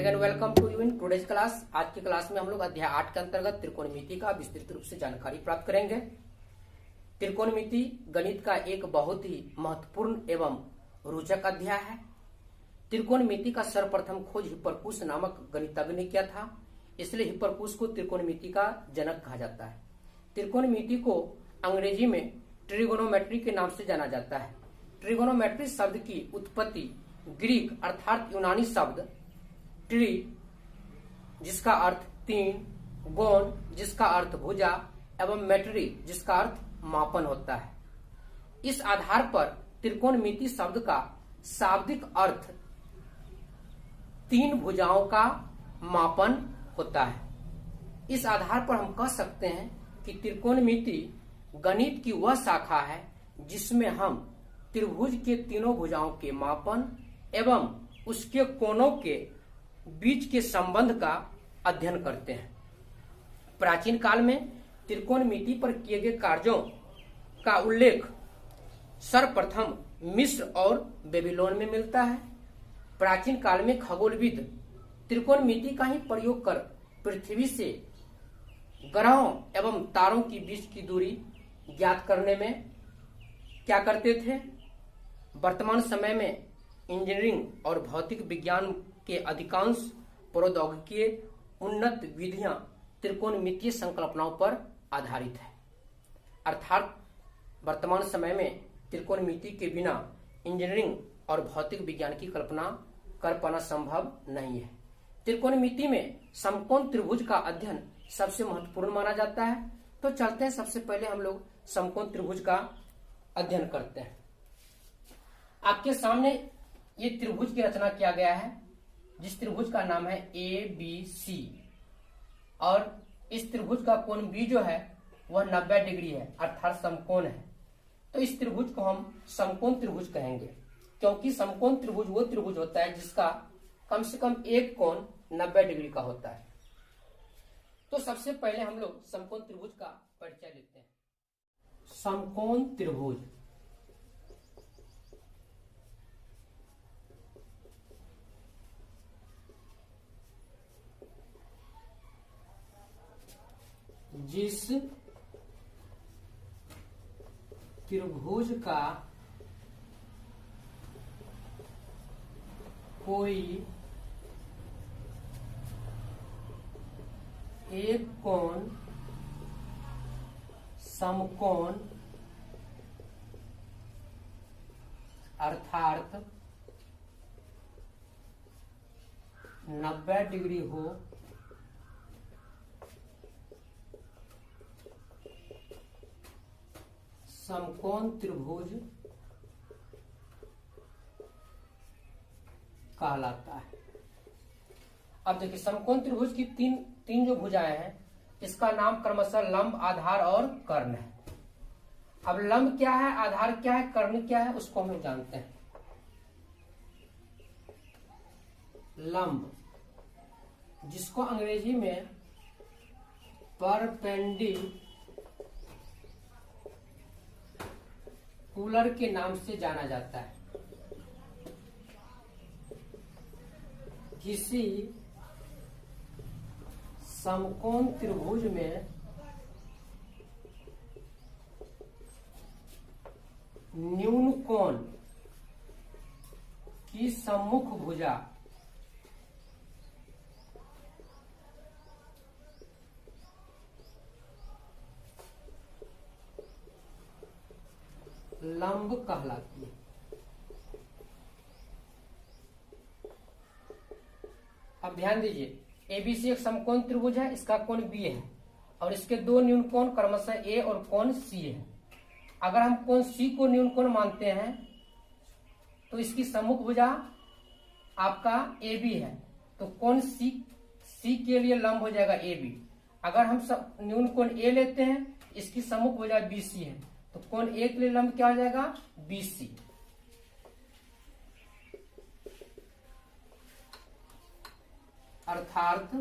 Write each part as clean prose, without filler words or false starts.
Again welcome to you in today's class. आज की class में हम लोग अध्याय 8 के अंतर्गत त्रिकोणमिति का विस्तृत रूप से जानकारी प्राप्त करेंगे। त्रिकोणमिति गणित का एक बहुत ही महत्वपूर्ण एवं रोचक अध्याय है। त्रिकोणमिति का सर्वप्रथम खोज हिप्परकुस नामक गणितज्ञ ने किया था, इसलिए हिप्परकुस को त्रिकोणमिति का जनक कहा जाता है। त्रिकोणमिति को अंग्रेजी में ट्रिगोनोमेट्री के नाम से जाना जाता है। ट्रिगोनोमेट्री शब्द की उत्पत्ति ग्रीक अर्थात यूनानी शब्द ट्री जिसका अर्थ तीन, गोन जिसका अर्थ भुजा एवं मेट्री जिसका अर्थ मापन होता है। इस आधार पर त्रिकोणमिति शब्द का शाब्दिक अर्थ तीन भुजाओं का मापन होता है। इस आधार पर हम कह सकते हैं कि त्रिकोणमिति गणित की वह शाखा है जिसमें हम त्रिभुज के तीनों भुजाओं के मापन एवं उसके कोणों के बीच के संबंध का अध्ययन करते हैं। प्राचीन काल में त्रिकोणमिति पर किए गए कार्यों का उल्लेख सर्वप्रथम मिस्र और बेबीलोन में मिलता है। प्राचीन काल में खगोलविद त्रिकोणमिति का ही प्रयोग कर पृथ्वी से ग्रहों एवं तारों के बीच की दूरी ज्ञात करने में क्या करते थे। वर्तमान समय में इंजीनियरिंग और भौतिक विज्ञान के अधिकांश प्रौद्योगिकीय उन्नत विधियां त्रिकोणमितीय संकल्पनाओं पर आधारित है। अर्थात वर्तमान समय में त्रिकोणमिति के बिना इंजीनियरिंग और भौतिक विज्ञान की कल्पना कर पाना संभव नहीं है। त्रिकोणमिति में समकोण त्रिभुज का अध्ययन सबसे महत्वपूर्ण माना जाता है। तो चलते हैं, सबसे पहले हम लोग समकोण त्रिभुज का अध्ययन करते हैं। आपके सामने ये त्रिभुज की रचना किया गया है, जिस त्रिभुज का नाम है ABC और इस त्रिभुज का कोण B जो है वह 90 डिग्री है अर्थात समकोण है। तो इस त्रिभुज को हम समकोण त्रिभुज कहेंगे, क्योंकि समकोण त्रिभुज वो त्रिभुज होता है जिसका कम से कम एक कोण 90 डिग्री का होता है। तो सबसे पहले हम लोग समकोण त्रिभुज का परिचय लेते हैं। समकोण त्रिभुज जिस त्रिभुज का कोई एक कोण समकोण अर्थात 90 डिग्री हो समकोण त्रिभुज कहलाता है। अब देखिए, समकोण त्रिभुज की तीन जो भुजाएं हैं इसका नाम क्रमशः लंब, आधार और कर्ण है। अब लंब क्या है, आधार क्या है, कर्ण क्या है, उसको हम लोग जानते हैं। लंब जिसको अंग्रेजी में परपेंडिकुलर के नाम से जाना जाता है। किसी समकोण त्रिभुज में न्यून कोण की सम्मुख भुजा लंब कहलाती है। अब ध्यान दीजिए, ABC एक समकोण त्रिभुज है, इसका कोण B है और इसके दो न्यून कोण क्रमशः A और कोण C है। अगर हम कोण C को न्यून कोण मानते हैं तो इसकी सम्मुख भुजा आपका AB है, तो कोण C के लिए लंब हो जाएगा AB। अगर हम न्यून कोण A लेते हैं, इसकी सम्मुख भुजा BC है, तो कोण A के लिए लंब क्या हो जाएगा, BC। अर्थात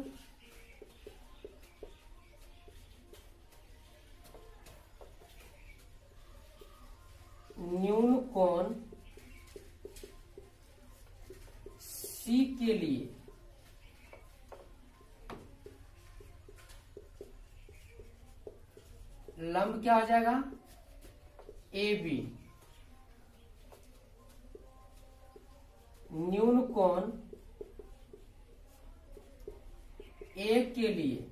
न्यून कोण C के लिए क्या हो जाएगा, ए बी। न्यून कोण ए के लिए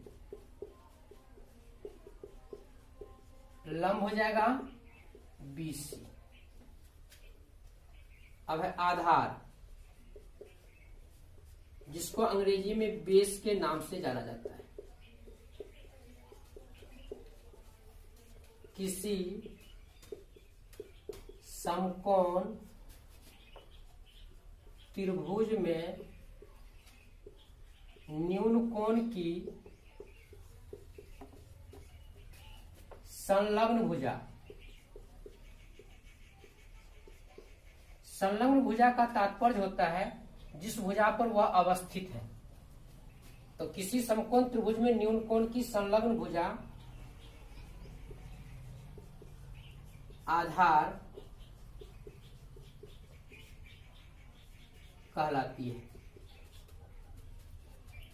लंब हो जाएगा बी सी। अब है आधार, जिसको अंग्रेजी में बेस के नाम से जाना जाता है। किसी समकोण त्रिभुज में न्यून कोण की संलग्न भुजा। संलग्न भुजा का तात्पर्य होता है जिस भुजा पर वह अवस्थित है। तो किसी समकोण त्रिभुज में न्यून कोण की संलग्न भुजा आधार कहलाती है।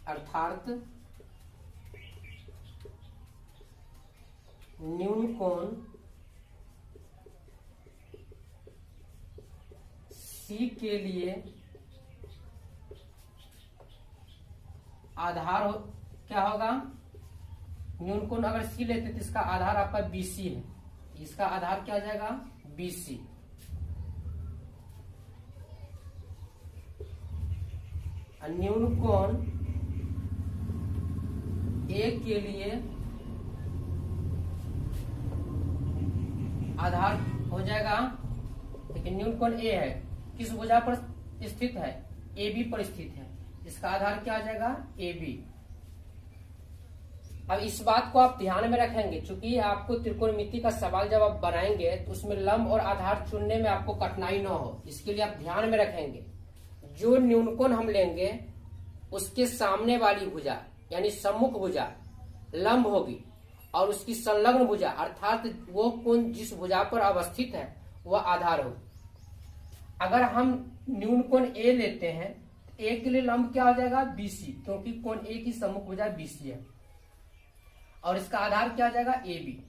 अर्थात न्यून कोण सी के लिए आधार क्या होगा, न्यून कोण अगर सी लेते तो इसका आधार आपका बीसी है, इसका आधार क्या हो जाएगा, बीसी। न्यून कोण ए के लिए आधार हो जाएगा, लेकिन न्यून कोण ए है, किस भुजा पर स्थित है, ए बी पर स्थित है, इसका आधार क्या आ जाएगा, ए बी। अब इस बात को आप ध्यान में रखेंगे, चूंकि आपको त्रिकोणमिति का सवाल जब आप बनाएंगे तो उसमें लंब और आधार चुनने में आपको कठिनाई न हो, इसके लिए आप ध्यान में रखेंगे जो न्यूनकोण हम लेंगे उसके सामने वाली भुजा यानी सम्मुख भुजा लंब होगी और उसकी संलग्न भुजा अर्थात वो कोण जिस भुजा पर अवस्थित है वह आधार होगी। अगर हम न्यूनकोण ए लेते हैं, ए के लिए लंब क्या हो जाएगा, बीसी, क्योंकि कोण ए की सम्मुख भुजा बीसी है और इसका आधार क्या हो जाएगा, ए बी।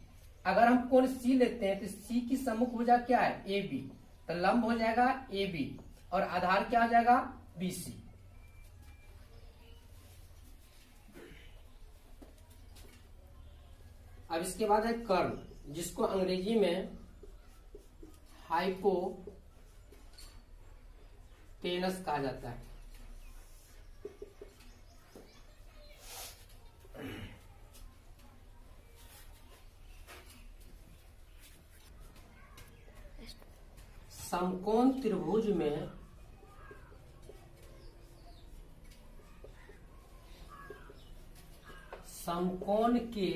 अगर हम कोण सी लेते हैं तो सी की सम्मुख भुजा क्या है, ए बी, तो लंब हो जाएगा ए बी और आधार क्या हो जाएगा, बी सी। अब इसके बाद है कर्ण, जिसको अंग्रेजी में हाइपोटेनस कहा जाता है। समकोण त्रिभुज में समकोण के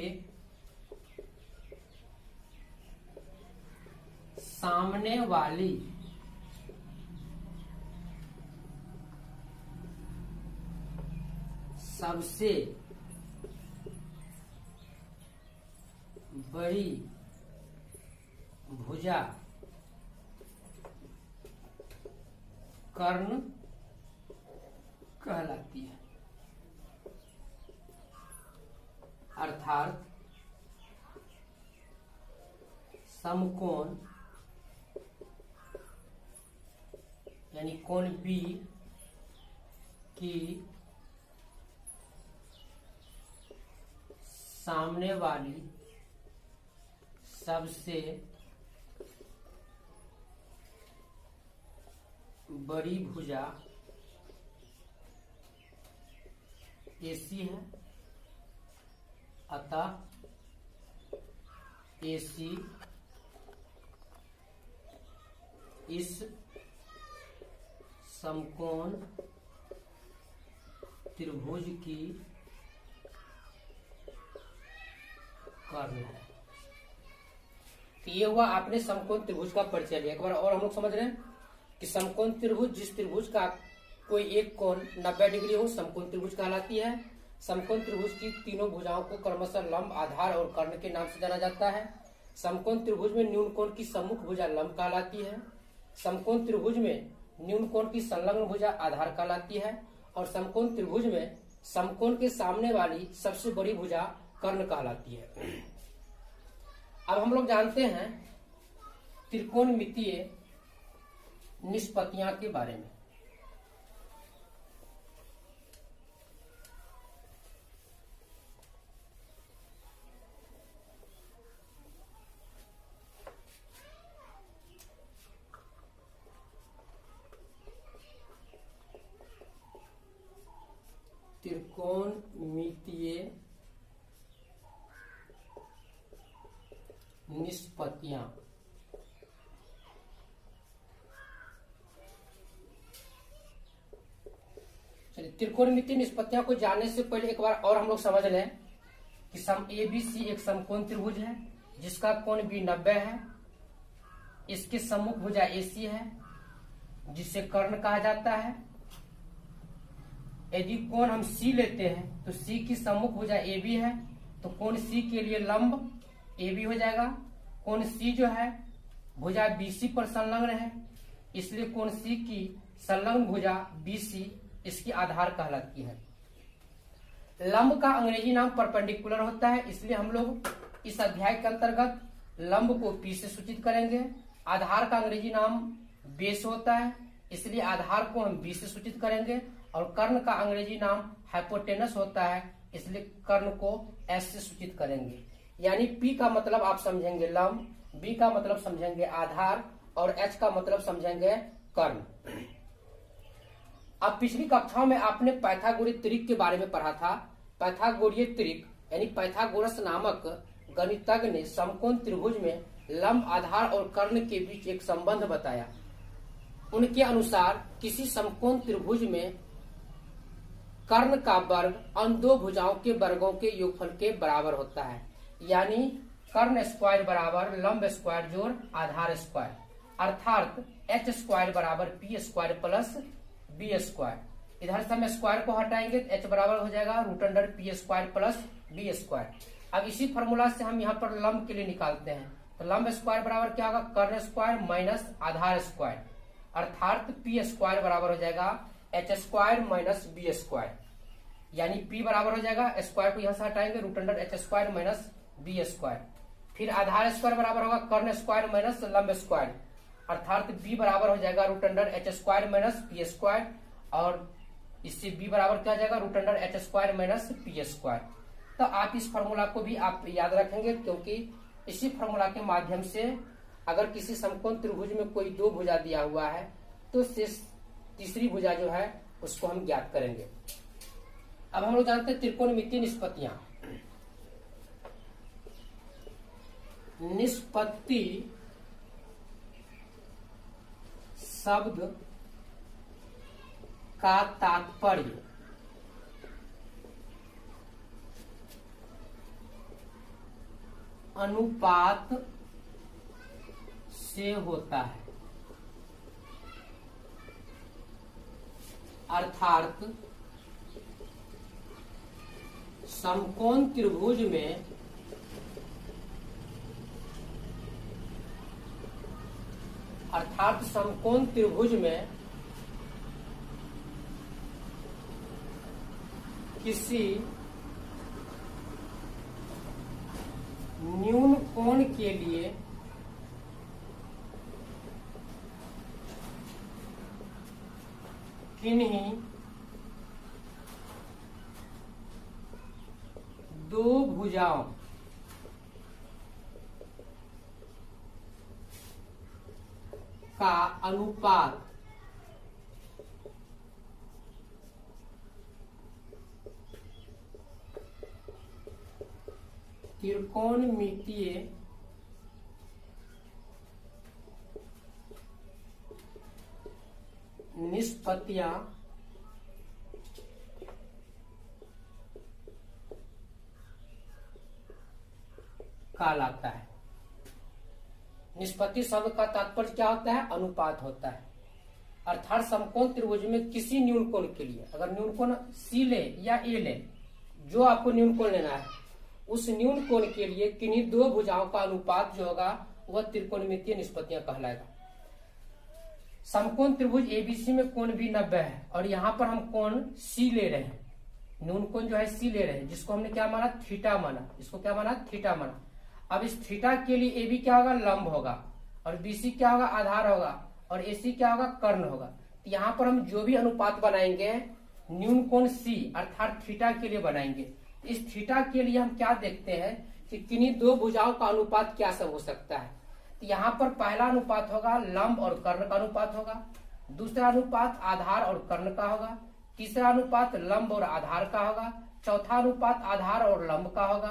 सामने वाली सबसे बड़ी भुजा कर्ण कहलाती है। अर्थात समकोण यानी कोण बी की सामने वाली सबसे बड़ी भुजा एसी है, अतः एसी इस समकोण त्रिभुज की कर्ण है। तो ये हुआ आपने समकोण त्रिभुज का परिचय लिया। एक बार और हम लोग समझ रहे हैं कि समकोण त्रिभुज जिस त्रिभुज का कोई एक कोण 90 डिग्री हो समकोण त्रिभुज कहलाती है। समकोण त्रिभुज की तीनों भुजाओं को क्रमशः लंब, आधार और कर्ण के नाम से जाना जाता है। समकोण त्रिभुज में न्यून कोण की सम्मुख भुजा लंब कहलाती है। समकोण त्रिभुज में न्यून कोण की संलग्न भुजा आधार कहलाती है और समकोण त्रिभुज में समकोण के सामने वाली सबसे बड़ी भुजा कर्ण कहलाती है। अब हम लोग जानते हैं त्रिकोणमितीय निष्पत्तियां के बारे में। त्रिकोणमितीय निष्पत्तियां। चलिए, त्रिकोणमितीय निष्पत्तियां को जानने से पहले एक बार और हम लोग समझ लें कि सम ABC एक समकोण त्रिभुज है जिसका कोण भी 90 है। इसके सम्मुख भुजा AC है जिसे कर्ण कहा जाता है। यदि कोण हम C लेते हैं तो C की सम्मुख भुजा AB है, तो कोण C के लिए लंब AB हो जाएगा। कोण C जो है भुजा BC पर संलग्न है, इसलिए कोण C की संलग्न भुजा BC इसकी आधार कहलाती है। लंब का अंग्रेजी नाम परपेंडिकुलर होता है, इसलिए हम लोग इस अध्याय के अंतर्गत लंब को P से सूचित करेंगे। आधार का अंग्रेजी नाम बेस होता है, इसलिए आधार को हम B से सूचित करेंगे। और कर्ण का अंग्रेजी नाम हाइपोटेनस होता है, इसलिए कर्ण को S से सूचित करेंगे। यानी P का मतलब आप समझेंगे लंब, B का मतलब समझेंगे आधार और H का मतलब समझेंगे कर्ण। अब पिछली कक्षाओं में आपने पाइथागोरीय त्रिक के बारे में पढ़ा था। पाइथागोरीय त्रिक यानी पाइथागोरस नामक गणितज्ञ ने समकोण त्रिभुज में लंब, आधार और कर्ण के बीच एक संबंध बताया। उनके अनुसार किसी समकोण त्रिभुज में कर्ण का वर्ग अन्य दो भुजाओं के वर्गों के योगफल के बराबर होता है। यानी कर्ण स्क्वायर बराबर लंब स्क्वायर जोड़ आधार स्क्वायर, अर्थात H स्क्वायर बराबर P square plus B square. इधर से हम स्क्वायर को हटाएंगे तो H बराबर हो जाएगा √P square plus B square. अब इसी फॉर्मूला से हम यहाँ पर लंब के लिए निकालते हैं, तो लंब स्क्वायर बराबर क्या होगा, कर्ण स्क्वायर माइनस आधार स्क्वायर, अर्थात P स्क्वायर बराबर हो जाएगा H square minus B square. यानी P बराबर हो जाएगा, स्क्वायर को यहाँ से हटाएंगे √H square minus B square. फिर आधार स्क्वायर बराबर होगा कर्ण स्क्वायर माइनस लंब स्क्वायर, अर्थात B बराबर हो जाएगा √H square minus P square. और इससे B बराबर क्या हो जाएगा √H square minus P square. तो आप इस फॉर्मूला को भी आप याद रखेंगे, क्योंकि इसी फॉर्मूला के माध्यम से अगर किसी समकोण त्रिभुज में कोई दो भुजा दिया हुआ है तो शेष तीसरी भुजा जो है उसको हम ज्ञात करेंगे। अब हम लोग जानते हैं त्रिकोणमितीय निष्पत्तियां। निष्पत्ति शब्द का तात्पर्य अनुपात से होता है, अर्थात समकोण त्रिभुज में किसी न्यून कोण के लिए किन्हीं दो भुजाओं का अनुपात त्रिकोणमितीय निष्पत्तियां कहलाता है। निष्पत्ति शब्द का तात्पर्य क्या होता है, अनुपात होता है। अर्थात समकोण त्रिभुज में किसी न्यून कोण के लिए, अगर न्यून कोण C ले या A ले, जो आपको न्यून कोण लेना है, उस न्यून कोण के लिए किन्हीं दो भुजाओं का अनुपात जो होगा वह त्रिकोणमितीय निष्पत्तियां कहलाएगा। समकोण त्रिभुज ABC में कोण भी 90 है और यहाँ पर हम कोण C ले रहे हैं, न्यून कोण जो है C ले रहे हैं, जिसको हमने क्या माना, थीटा माना। इसको क्या माना, थीटा माना। अब इस थीटा के लिए ए बी क्या होगा, लंब होगा, और बी सी क्या होगा, आधार होगा, और ए सी क्या होगा, कर्ण होगा। तो यहाँ पर हम जो भी अनुपात बनाएंगे न्यून कोण सी अर्थात थीटा के लिए बनाएंगे। इस थीटा के लिए हम क्या देखते हैं कि किन्हीं दो भुजाओं का अनुपात क्या सब हो सकता है। तो यहाँ पर पहला अनुपात होगा लंब और कर्ण का अनुपात होगा, दूसरा अनुपात आधार और कर्ण का होगा, तीसरा अनुपात लंब और आधार का होगा, चौथा अनुपात आधार और लंब का होगा,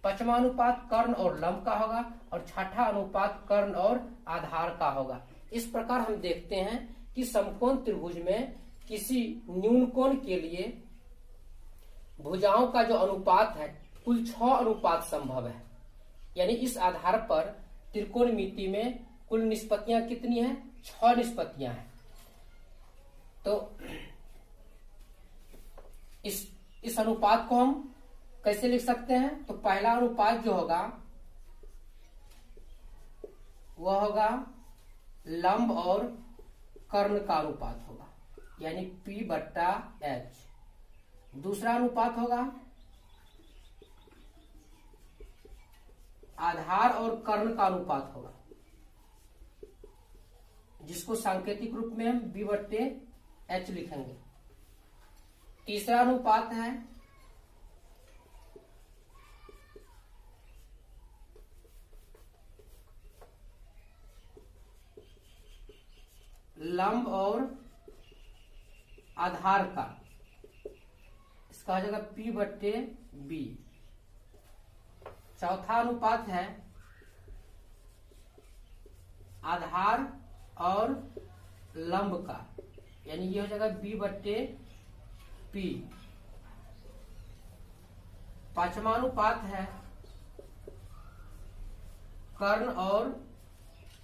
पांचवा अनुपात कर्ण और लंब का होगा, और छठा अनुपात कर्ण और आधार का होगा। इस प्रकार हम देखते हैं कि समकोण त्रिभुज में किसी न्यून कोण के लिए भुजाओं का जो अनुपात है कुल 6 अनुपात संभव है। यानी इस आधार पर त्रिकोणमिति में कुल निष्पत्तियां कितनी हैं, 6 निष्पत्तियां हैं। तो इस अनुपात को हम कैसे लिख सकते हैं, तो पहला अनुपात जो होगा वह होगा लंब और कर्ण का अनुपात होगा, यानी P/H। दूसरा अनुपात होगा आधार और कर्ण का अनुपात होगा, जिसको सांकेतिक रूप में हम B/H लिखेंगे। तीसरा अनुपात है लंब और आधार का, इसका हो जाएगा P/B। चौथा अनुपात है आधार और लंब का, यानी ये हो जाएगा B/P। पांचवा अनुपात है कर्ण और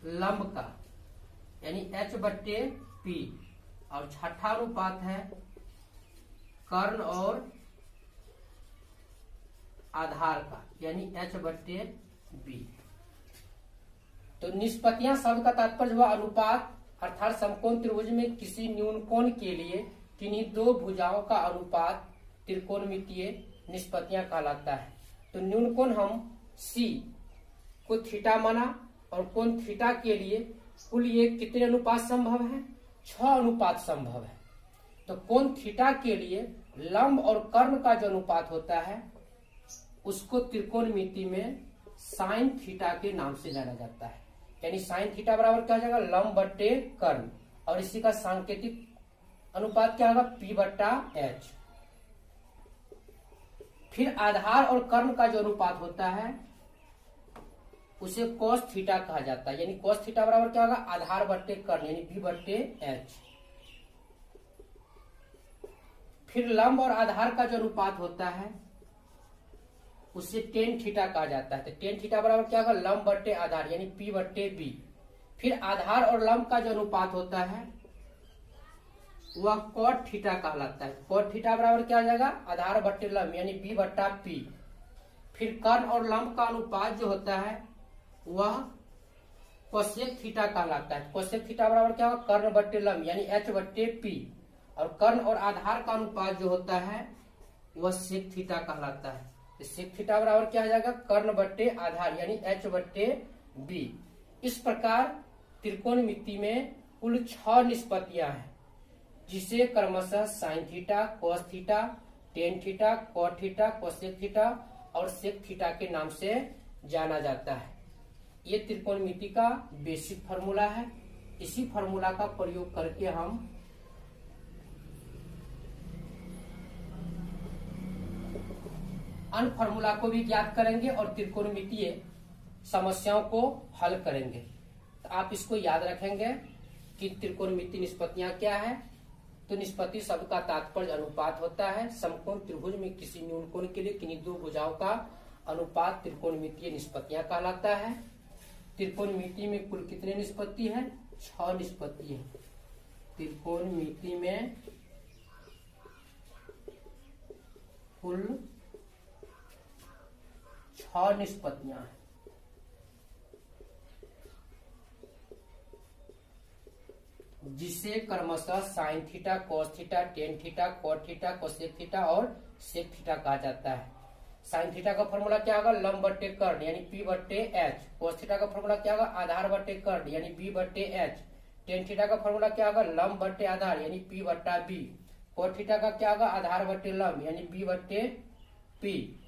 लंब का, यानी H/P। और छठा अनुपात है कर्ण और आधार का, यानी H/B। तो निष्पत्तियां शब्द का तात्पर्य हुआ अनुपात, अर्थात समकोण त्रिभुज में किसी न्यून कोण के लिए किन्हीं दो भुजाओं का अनुपात त्रिकोणमितीय निष्पत्तियां कहलाता है। तो न्यून कोण हम C को थीटा माना, और कोण थीटा के लिए कुल ये कितने अनुपात संभव है, 6 अनुपात संभव है। तो कोण थीटा के लिए लंब और कर्ण का जो अनुपात होता है उसको त्रिकोणमिति में साइन थीटा के नाम से जाना जाता है। यानी साइन थीटा बराबर क्या हो जाएगा, लंब/कर्ण, और इसी का सांकेतिक अनुपात क्या होगा, P/H। फिर आधार और कर्ण का जो अनुपात होता है उसे cos थीटा कहा जाता है, यानी cos थीटा बराबर क्या होगा, आधार/कर्ण, यानी P/H। फिर लंब और आधार का जो अनुपात होता है उसे टेन थीटा कहा जाता है। तो टेन थीटा बराबर क्या होगा, लंब/आधार, यानी P/B। फिर आधार और लंब का जो अनुपात होता है वह cot थीटा कहलाता है। cot थीटा बराबर क्या हो जाएगा, आधार/लंब, यानी B/P। फिर कर्ण और लंब का अनुपात जो होता है वह कोसेक थीटा कहलाता है। कोसेक थीटा बराबर क्या होगा, कर्ण/लंब, यानी H/P। और कर्ण और आधार का अनुपात जो होता है वह सेक थीटा कहलाता है। सेक थीटा बराबर क्या हो जाएगा, कर्ण/आधार, यानी H/B। इस प्रकार त्रिकोणमिति में कुल 6 निष्पत्तियां हैं, जिसे क्रमशः sine theta, cos theta, tan theta, cot theta, cosec theta और सेक थीटा के नाम से जाना जाता है। ये त्रिकोणमिति का बेसिक फार्मूला है। इसी फार्मूला का प्रयोग करके हम अन्य फार्मूला को भी ज्ञात करेंगे और त्रिकोणमितीय समस्याओं को हल करेंगे। तो आप इसको याद रखेंगे कि त्रिकोणमितीय निष्पत्तियां क्या है। तो निष्पत्ति शब्द का तात्पर्य अनुपात होता है। समकोण त्रिभुज में किसी न्यून कोण के लिए किन्हीं दो भुजाओं का अनुपात त्रिकोणमितीय निष्पत्तियां कहलाता है। त्रिकोणमिति में कुल कितने निष्पत्ति है, 6 निष्पत्ति है। त्रिकोणमिति में कुल 6 निष्पत्तियां हैं। जिसे क्रमशः sine theta, cos theta, tan theta, cot theta, cosec theta और सेक थीटा कहा जाता है। साइन थीटा का फॉर्मूला क्या होगा, लंब बट्टे कर्ण यानी पी बट्टे एच। कोस थीटा का फॉर्मूला क्या होगा, आधार बट्टे कर्ण यानी बी बट्टे एच। टेन थीटा का फॉर्मूला क्या होगा, लंब बट्टे आधार यानी पी बट्टा बी। कोट थीटा का क्या होगा, आधार बट्टे लंब यानी बी बट्टे पी।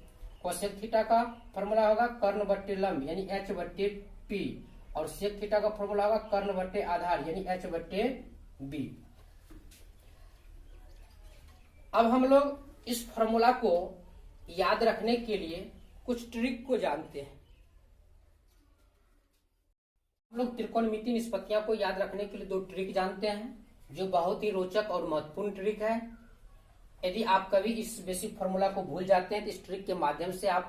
कोसेक थीटा का फॉर्मूला होगा कर्ण बट्टे लंब यानी एच बट्टे पी। और सेक थीटा का फॉर्मूला होगा कर्ण बट्टे आधार यानी एच बट्टे बी। अब हम लोग इस फॉर्मूला को याद रखने के लिए कुछ ट्रिक को जानते हैं। हम लोग त्रिकोणमितीय निष्पत्तियां को याद रखने के लिए दो ट्रिक जानते हैं, जो बहुत ही रोचक और महत्वपूर्ण ट्रिक है। यदि आप कभी इस बेसिक फॉर्मूला को भूल जाते हैं तो इस ट्रिक के माध्यम से आप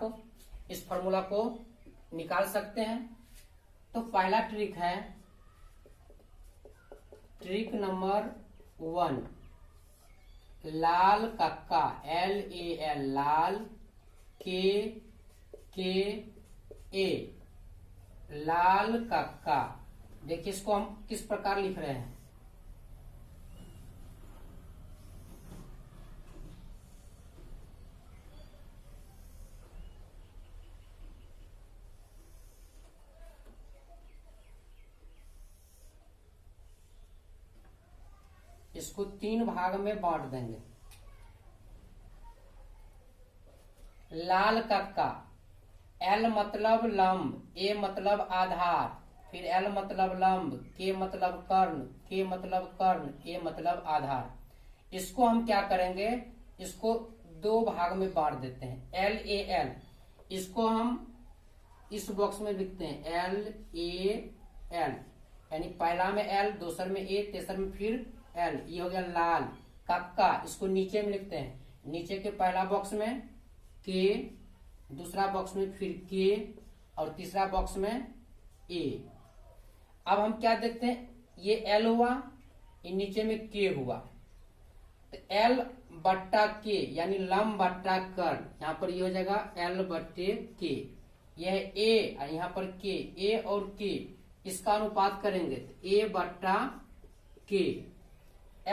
इस फॉर्मूला को निकाल सकते हैं। तो पहला ट्रिक है ट्रिक नंबर 1, लाल कक्का LAL लाल KKA लाल कक्का। देखिए इसको हम किस प्रकार लिख रहे हैं, इसको 3 भाग में बांट देंगे। लाल कक्का, L मतलब लंब, A मतलब आधार, फिर L मतलब लंब, K मतलब कर्ण, K मतलब कर्ण, A मतलब आधार। इसको हम क्या करेंगे, इसको 2 भाग में बांट देते हैं। LAL, इसको हम इस बॉक्स में लिखते हैं LAL, यानी पहला में L, दूसर में A, तेसर में फिर L। ये हो गया लाल कक्का। इसको नीचे में लिखते हैं, नीचे के पहला बॉक्स में K, दूसरा बॉक्स में फिर K और तीसरा बॉक्स में A। अब हम क्या देखते हैं, ये L हुआ, ये नीचे में K हुआ, तो L बट्टा K यानी लंब बट्टा कर्ण। यहाँ पर ये हो जाएगा L बट्टे K। यह है A और यहाँ पर K, A और K इसका अनुपात करेंगे तो A बट्टा K।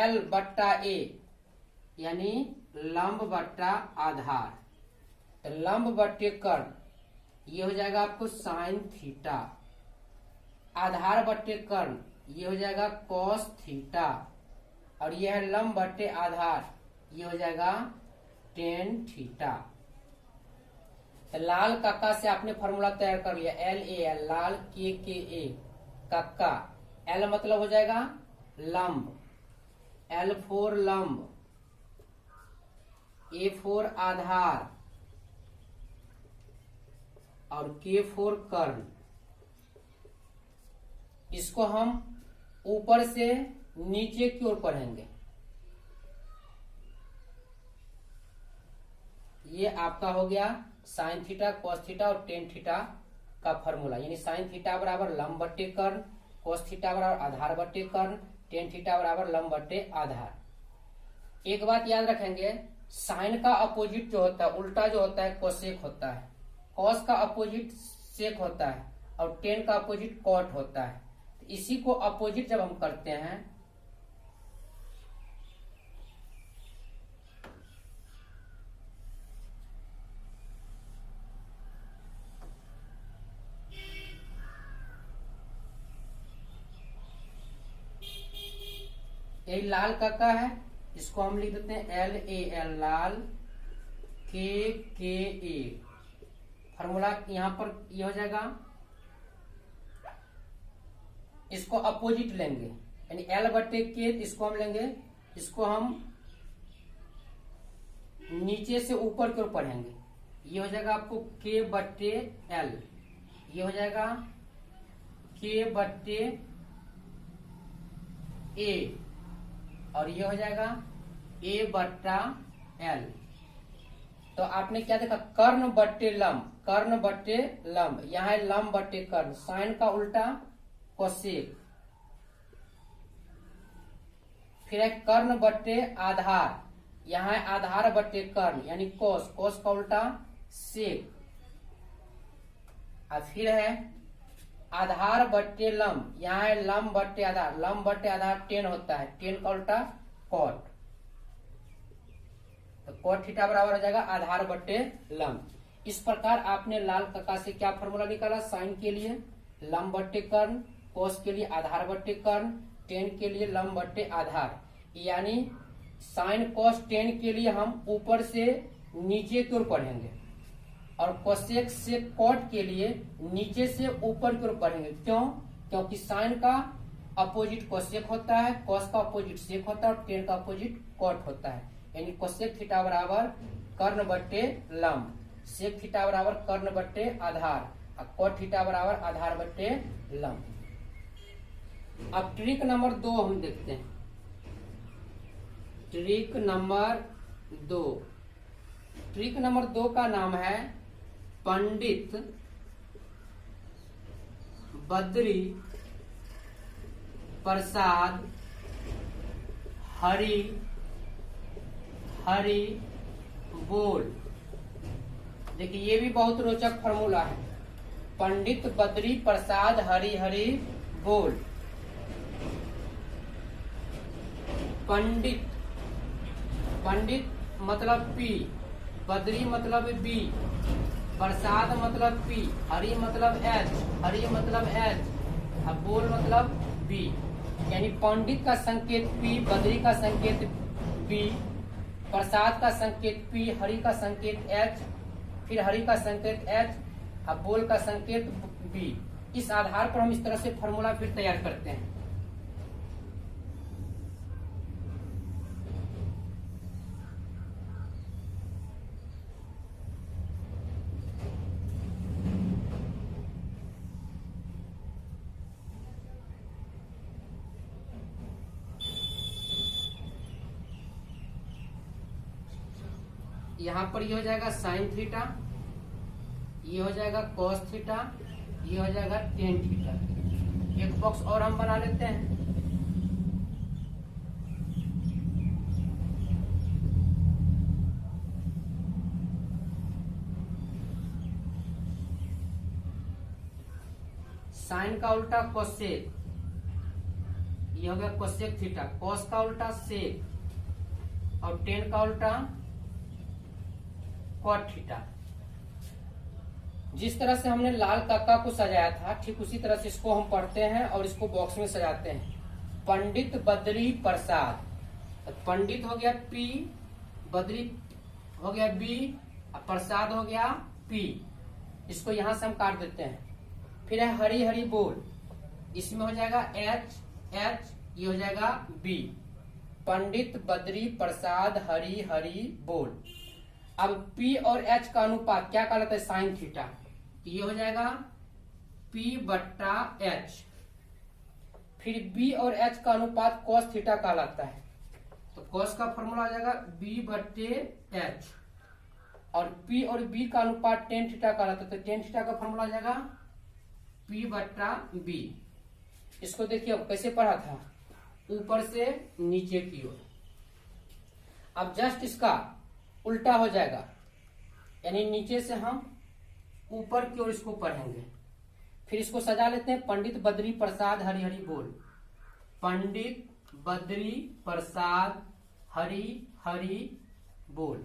L बट्टा A यानी लंब बट्टा आधार, तो लंब बट्टे कर्ण ये हो जाएगा आपको साइन थीटा। आधार बट्टे कर्ण ये हो जाएगा कॉस थीटा। और यह है लंब बट्टे आधार, ये हो जाएगा टेन थीटा। तो लाल कक्का से आपने फॉर्मूला तैयार कर लिया, LAL लाल KKA कक्का। L मतलब हो जाएगा लंब, L फोर लंब, A फोर आधार और K फोर कर्ण। इसको हम ऊपर से नीचे की ओर पढ़ेंगे। ये आपका हो गया साइन थीटा, कॉस थीटा और टेन थीटा का फॉर्मूला, यानी साइन थीटा बराबर लंब बट्टे कर्ण, कॉस थीटा बराबर आधार बट्टे कर्ण, टेन थीटा बराबर लंब बट्टे आधार। एक बात याद रखेंगे, साइन का अपोजिट जो होता है, उल्टा जो होता है कोसेक होता है, कॉस का अपोजिट सेक होता है और टेन का अपोजिट कॉट होता है। तो इसी को अपोजिट जब हम करते हैं यही लाल कक्का है, इसको हम लिख देते हैं LAL लाल KKA। फॉर्मूला यहां पर ये हो जाएगा, इसको अपोजिट लेंगे यानी L बट्टे K, इसको हम लेंगे, इसको हम नीचे से ऊपर की ओर पढ़ेंगे। ये हो जाएगा आपको K बट्टे L, ये हो जाएगा K बट्टे A और ये हो जाएगा A बट्टा L। तो आपने क्या देखा, कर्ण बट्टे लंब, कर्ण बट्टे लंब, यहाँ है लंब बट्टे कर्ण, साइन का उल्टा कोसेक, फिर है कर्ण बट्टे आधार, यहाँ है आधार बट्टे कर्ण यानी कोस, कोस का उल्टा सेक, और फिर है आधार बट्टे लंब, यहाँ है लंब बट्टे आधार, लंब बट्टे आधार टेन होता है, टेन का उल्टा कॉट, तो कॉट थीटा बराबर हो जाएगा आधार बट्टे लंब। इस प्रकार आपने लाल कक्का से क्या फॉर्मूला निकाला, साइन के लिए लंब बट्टे कर्ण, कोस के लिए आधार बट्टे कर्ण, टेन के लिए लंब बट्टे आधार। यानी साइन कोस टेन के लिए हम ऊपर से नीचे की ओर पढ़ेंगे और कोसेक से कॉट के लिए नीचे से ऊपर की ओर पढ़ेंगे। क्यों? क्योंकि साइन का अपोजिट कोसेक होता है, कोस का अपोजिट सेक होता है और टेन का अपोजिट कॉट होता है। यानी कोसेक थीटा बराबर कर्ण बट्टे लंब, सेक थीटा बराबर कर्ण बट्टे आधार और कॉट थीटा बराबर आधार बट्टे लंब। अब ट्रिक नंबर 2 हम देखते हैं। ट्रिक नंबर 2, ट्रिक नंबर 2 का नाम है पंडित बद्री प्रसाद हरि हरि बोल। देखिए ये भी बहुत रोचक फॉर्मूला है, पंडित बद्री प्रसाद हरि हरि बोल। पंडित, पंडित मतलब पी, बद्री मतलब बी, प्रसाद मतलब पी, हरि मतलब एच, हरि मतलब एच, अब बोल मतलब बी। यानी पंडित का संकेत पी, बद्री का संकेत बी, प्रसाद का संकेत पी, हरि का संकेत एच, फिर हरि का संकेत एच, अब बोल का संकेत बी। इस आधार पर हम इस तरह से फॉर्मूला फिर तैयार करते हैं। यहाँ पर ये हो जाएगा साइन थीटा, ये हो जाएगा कॉस थीटा, ये हो जाएगा टेन थीटा। एक बॉक्स और हम बना लेते हैं। साइन का उल्टा कोसेक, ये हो गया कोसेक थीटा, कॉस का उल्टा सेक और टेन का उल्टा कॉट थीटा। जिस तरह से हमने लाल कक्का को सजाया था ठीक उसी तरह से इसको हम पढ़ते हैं और इसको बॉक्स में सजाते हैं। पंडित बद्री प्रसाद, पंडित हो गया पी, बद्री हो गया बी, प्रसाद हो गया पी। इसको यहां से हम काट देते हैं। फिर है हरि हरि बोल, इसमें हो जाएगा एच एच, ये हो जाएगा बी। पंडित बद्री प्रसाद हरि हरि बोल। अब P और H का अनुपात क्या कहलाता है, साइन थीटा। ये हो जाएगा P बट्टा H। फिर B और H का अनुपात cos थीटा कहलाता है, तो cos का फॉर्मूला आ जाएगा B बट्टे H। और P और B का अनुपात tan थीटा कहलाता है, तो tan थीटा का फॉर्मूला आ जाएगा P बट्टा B। इसको देखिए अब कैसे पढ़ा था, ऊपर से नीचे की ओर। अब जस्ट इसका उल्टा हो जाएगा, यानी नीचे से हम ऊपर की ओर इसको पढ़ेंगे। फिर इसको सजा लेते हैं, पंडित बद्री प्रसाद हरि हरि बोल। पंडित बद्री प्रसाद हरि हरि बोल।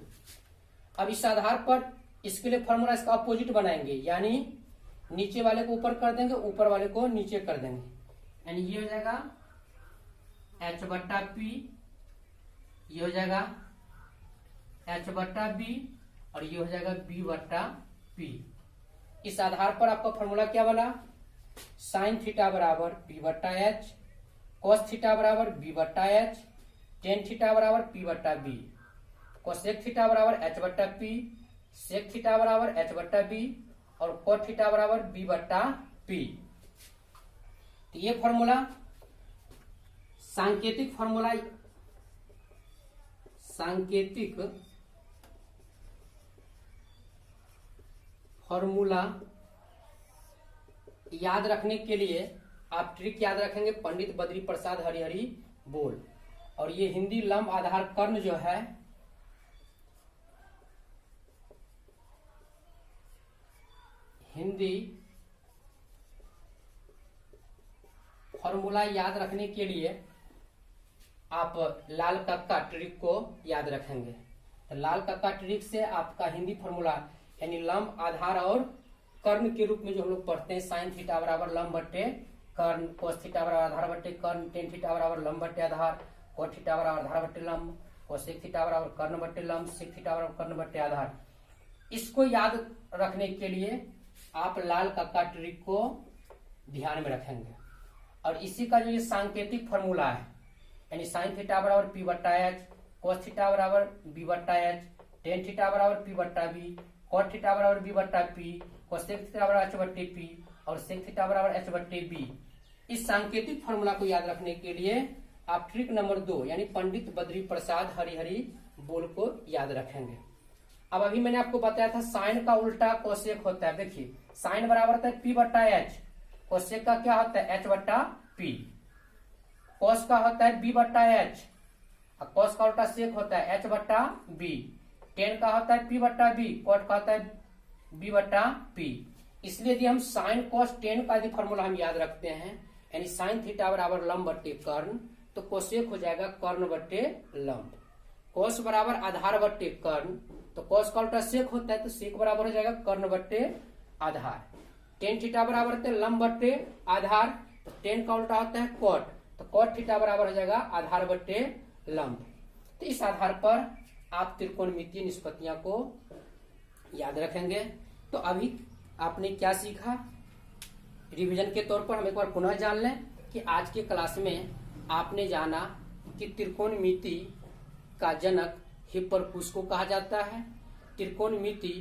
अब इस आधार पर इसके लिए फॉर्मूला इसका अपोजिट बनाएंगे, यानी नीचे वाले को ऊपर कर देंगे, ऊपर वाले को नीचे कर देंगे। यानी ये हो जाएगा H बट्टा P, ये हो जाएगा H बट्टा B और ये हो जाएगा B बट्टा P। इस आधार पर आपका फॉर्मूला क्या बना, साइन थीटा बराबर P बट्टा H, कॉस थीटा बराबर B बट्टा H, टेन थीटा बराबर P बट्टा B, कोसेक थीटा बराबर H बट्टा P, सेक थीटा बराबर H बट्टा B और कॉट थीटा बराबर B बट्टा P। तो ये फॉर्मूला सांकेतिक फॉर्मूला, सांकेतिक फॉर्मूला याद रखने के लिए आप ट्रिक याद रखेंगे, पंडित बद्री प्रसाद हरि हरि बोल। और ये हिंदी लंब आधार कर्ण जो है हिंदी फॉर्मूला याद रखने के लिए आप लाल कक्का ट्रिक को याद रखेंगे। तो लाल कक्का ट्रिक से आपका हिंदी फॉर्मूला यानी लंब, आधार और कर्ण के रूप में जो हम लोग पढ़ते हैं, साइन थीटा बराबर लंब बट्टे कर्ण, कोस थीटा बराबर आधार बट्टे कर्ण, टेन थीटा बराबर लंब बट्टे आधार, कोट थीटा बराबर आधार बट्टे लंब, कोसेक थीटा बराबर कर्ण बट्टे लंब, सेक थीटा बराबर कर्ण बट्टे आधार। इसको याद रखने के लिए आप लाल का ट्रिक को ध्यान में रखेंगे और इसी का जो ये सांकेतिक फॉर्मूला है, यानी साइन थीटा बराबर पी बट्टा एच, कोस थीटा बराबर बी बट्टा एच, टेन थीटा बराबर पी बट्टा बी, कोट थीटा बराबर बी बट्टा पी, कोसेक थीटा बराबर एच बट्टे पी और सेक थीटा बराबर एच बट्टे बी। इस सांकेतिक फॉर्मूला को याद रखने के लिए आप ट्रिक नंबर 2 यानी पंडित बद्री प्रसाद हरिहरी बोल को याद रखेंगे। अब अभी मैंने आपको बताया था साइन का उल्टा कोसेक होता है। देखिए साइन बराबर होता है पी बट्टा एच, कोसेक का क्या होता है एच बट्टा पी, कोस का होता है बी बट्टा एच, कोस का उल्टा सेक होता है एच बट्टा बी, टेन का होता है पी बट्टा बी, कोट का होता है बी बट्टा पी। इसलिए यदि हम साइन कोस टेन का यदि फॉर्मूला हम याद रखते हैं, यानी साइन थीटा बराबर लंब बट्टे कर्ण, तो कोसेक हो जाएगा कर्ण बट्टे लंब। कोस बराबर आधार बट्टे कर्ण, तो कोस का उल्टा सेक होता है तो सेक बराबर हो जाएगा कर्ण बट्टे आधार। टेन थीटा बराबर होता है लंब बट्टे आधार, तो टेन का उल्टा होता है कोट, तो कोट थीटा बराबर हो जाएगा आधार बट्टे लंब। तो इस आधार पर आप त्रिकोणमितीय निष्पत्तियां को याद रखेंगे। तो अभी आपने क्या सीखा, रिवीजन के तौर पर हम एक बार पुनः जान लें कि आज के क्लास में आपने जाना कि त्रिकोणमिति का जनक हिप्परकुस को कहा जाता है, त्रिकोणमिति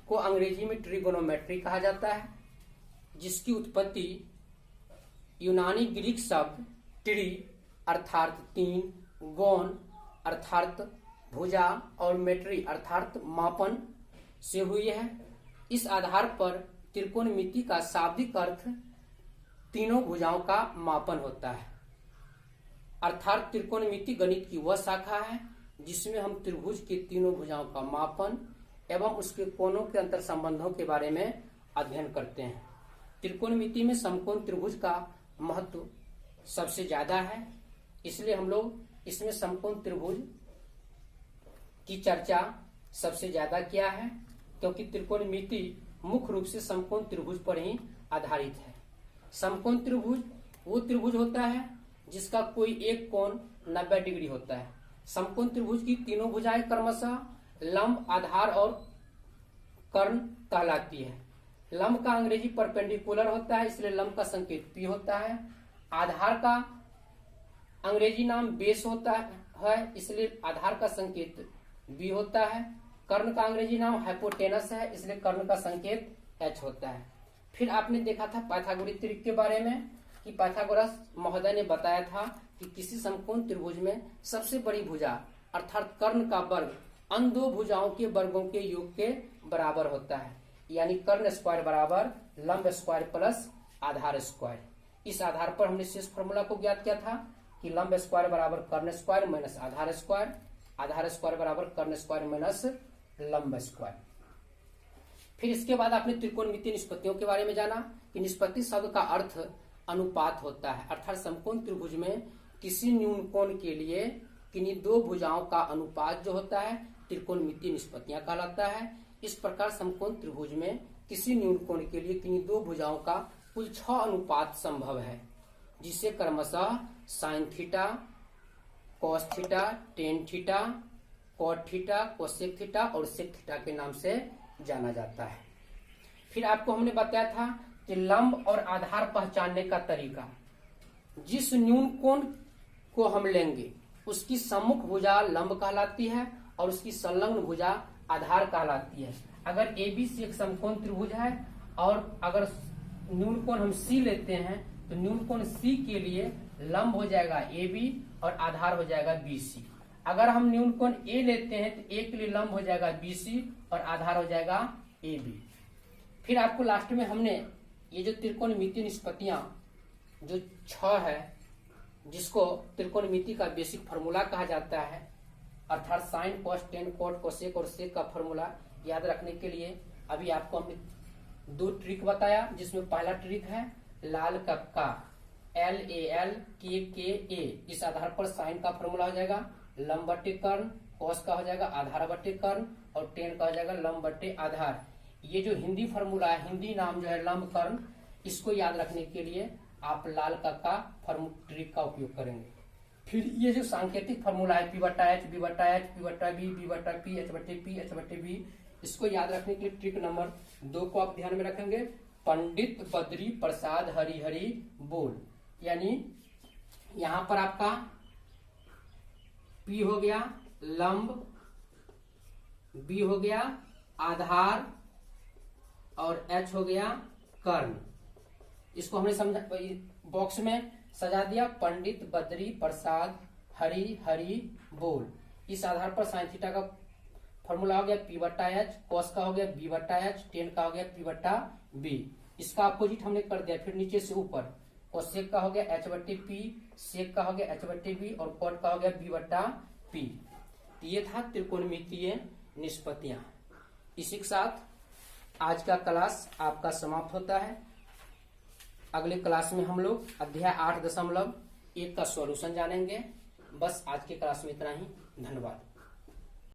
को अंग्रेजी में ट्रिगोनोमेट्री कहा जाता है, जिसकी उत्पत्ति यूनानी ग्रीक शब्द ट्री अर्थात तीन, गोन अर्थात भुजा और मेट्री अर्थात मापन से हुई है। इस आधार पर त्रिकोणमिति का शाब्दिक अर्थ तीनों भुजाओं का मापन होता है, अर्थात त्रिकोणमिति गणित की वह शाखा है जिसमें हम त्रिभुज के तीनों भुजाओं का मापन एवं उसके कोणों के अंतर संबंधों के बारे में अध्ययन करते हैं। त्रिकोणमिति में समकोण त्रिभुज का महत्व सबसे ज्यादा है, इसलिए हम लोग इसमें समकोण त्रिभुज की चर्चा सबसे ज्यादा किया है, क्योंकि त्रिकोणमिति मुख्य रूप से समकोण त्रिभुज पर ही आधारित है। समकोण त्रिभुज वो त्रिभुज होता है जिसका कोई एक कोण 90 डिग्री होता है। समकोण त्रिभुज की तीनों भुजाएं क्रमशः लंब, आधार और कर्ण कहलाती है। लंब का अंग्रेजी परपेंडिकुलर होता है, इसलिए लंब का संकेत पी होता है। आधार का अंग्रेजी नाम बेस होता है, इसलिए आधार का संकेत बी होता है। कर्ण का अंग्रेजी नाम हाइपोटेनस है, इसलिए कर्ण का संकेत एच होता है। फिर आपने देखा था पाइथागोरस त्रिक के बारे में कि पाइथागोरस महोदय ने बताया था कि किसी समकोण त्रिभुज में सबसे बड़ी भुजा अर्थात कर्ण का वर्ग अन्य दो भुजाओं के वर्गों के योग के बराबर होता है, यानी कर्ण स्क्वायर बराबर लंब स्क्वायर प्लस आधार स्क्वायर। इस आधार पर हमने शेष फॉर्मूला को ज्ञात किया था कि लंब स्क्वायर बराबर कर्ण स्क्वायर माइनस आधार स्क्वायर, आधार स्क्वायर बराबर कर्ण स्क्वायर माइनस लंब स्क्वायर। फिर इसके बाद आपने त्रिकोणमितीय निष्पत्तियों के बारे में जाना कि निष्पत्ति शब्द का अर्थ अनुपात होता है, अर्थात समकोण त्रिभुज में किसी न्यून कोण के लिए किन्हीं दो भुजाओं का अनुपात जो होता है त्रिकोणमितीय निष्पत्तियां कहलाता है। इस प्रकार समकोण त्रिभुज में किसी न्यून कोण के लिए किन्हीं दो भुजाओं का कुल 6 अनुपात संभव है, जिसे क्रमशः sine theta, cos theta, tan theta, cot theta, cosec theta और सेक थीटा के नाम से जाना जाता है। फिर आपको हमने बताया था कि लंब और आधार पहचानने का तरीका, जिस न्यून कोण को हम लेंगे उसकी सम्मुख भुजा लंब कहलाती है और उसकी संलग्न भुजा आधार कहलाती है। अगर ABC एक समकोण त्रिभुज है और अगर न्यून कोण हम C लेते हैं तो न्यून कोण C के लिए लंब हो जाएगा AB और आधार हो जाएगा BC। अगर हम न्यून कोण A लेते हैं तो A के लिए लंब हो जाएगा BC और आधार हो जाएगा AB। फिर आपको लास्ट में हमने ये जो त्रिकोणमितीय निष्पत्तियां जो 6 है, जिसको त्रिकोणमिति का बेसिक फार्मूला कहा जाता है, अर्थात sine, cos, tan, cot, cosec और सेक का फार्मूला याद रखने के लिए अभी आपको हमने 2 ट्रिक बताया, जिसमें पहला ट्रिक है लाल का LAL KKA। इस आधार पर साइन का फार्मूला हो जाएगा लंब बट्टे कर्ण, कॉस का हो जाएगा आधार बट्टे कर्ण, और टेन का हो जाएगा लंब बट्टे आधार। ये जो हिंदी फॉर्मूला है, हिंदी नाम जो है लंब कर्ण, इसको याद रखने के लिए आप लाल का ट्रिक का उपयोग करेंगे। फिर ये जो सांकेतिक फॉर्मूला है पी बट्टा एच, बी बट्टा एच, पी बट्टा बी, बी बट्टा पी, एच बट्टे पी, एच बट्टे बी, इसको याद रखने के लिए ट्रिक नंबर 2 को आप ध्यान में रखेंगे। पंडित बद्री प्रसाद हरि हरि बोल, यानी यहां पर आपका P हो गया लंब, B हो गया आधार और H हो गया कर्ण। इसको हमने समझा, बॉक्स में सजा दिया, पंडित बद्री प्रसाद हरि हरि बोल। इस आधार पर साइन थीटा का फॉर्मूला हो गया P बट्टा एच, कॉस का हो गया B बट्टा एच, टेन का हो गया P बट्टा बी। इसका अपोजिट हमने कर दिया। फिर नीचे से ऊपर कोसेक का हो गया H बट्टे पी, सेक का हो गया H बट्टे बी, और कॉट का हो गया B बट्टा पी। ये था त्रिकोणमितीय निष्पत्तियां। इसी के साथ आज का क्लास आपका समाप्त होता है। अगले क्लास में हम लोग अध्याय 8.1 का सॉल्यूशन जानेंगे। बस आज के क्लास में इतना ही। धन्यवाद।